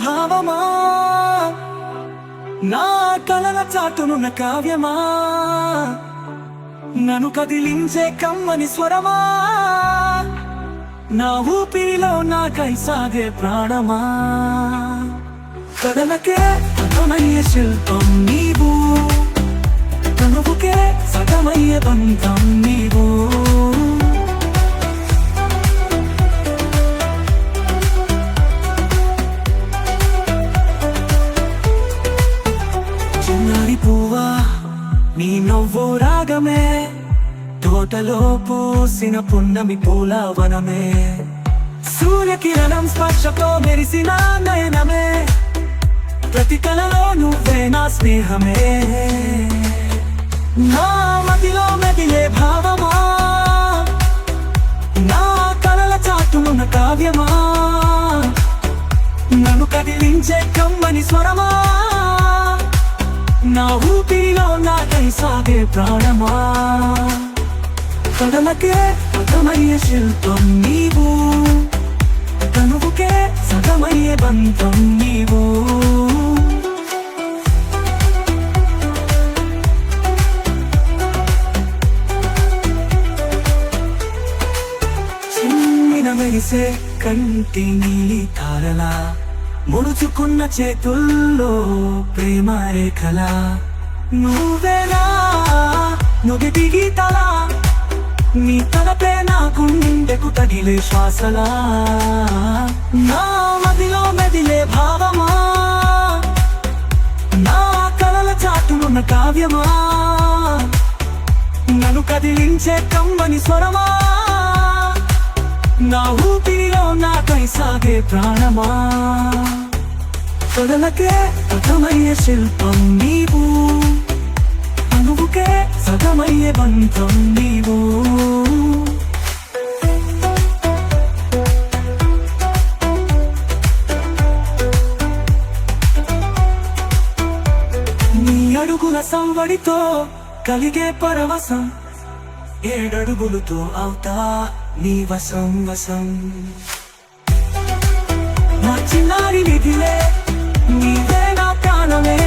భావమా, నా కలల చాటునున్న కావ్యమా, నన్ను కదిలించే కమ్మని స్వరమా, నా ఊపిరిలో నాకై సాగే ప్రాణమా. కథలకే అర్థమయ్యే శిల్పం నీవు, కనువుకే సగమయ్యే బంధం నీవు. చిన్నారి పువ్వా నీ నవ్వు రాగమే, తోటలో పూసిన పున్నమి పూల వనమే, సూర్యకిరణం స్పర్శతో మెరిసిన నయనమే, ప్రతి కలలో నువ్వే నా స్నేహమే. నా మదిలో మెదిలే భావమా, నా కలల చాటునున్న కావ్యమా, నన్ను కదిలించే కమ్మని స్వరమా, నా ఊపిరిలో నాకై సాగే ప్రాణమా. కథలకే అర్థమయ్యే శిల్పం నీవు, కనువుకే సగమయ్యే బంధం నీవు. చిన్న మెరిసే కంటి నీలి తారలా, ముడుచుకున్న చేతుల్లో ప్రేమ రేఖలా, నువ్వేనా నుదిటి గీతలా, నీ తలపే నా గుండెకు తగిలే శ్వాసలా, నా మదిలో మెదిలే భావమా, నా కలల చాటునున్న కావ్యమా, నన్ను కదిలించే కమ్మని స్వరమా, నా ఊపిరిలో నాకై సాగే ప్రాణమా. కథలకే అర్థమయ్యే శిల్పం నీవు, అనువుకే సగమయ్యే బంధం నీవు. నీ అడుగుల సంవడితో కలిగే పరవశం, ఏడడుగులతో అవుతా నీ వశం వశం. నా చిన్నారి నిధిలే నీవే, నా ప్రాణమే.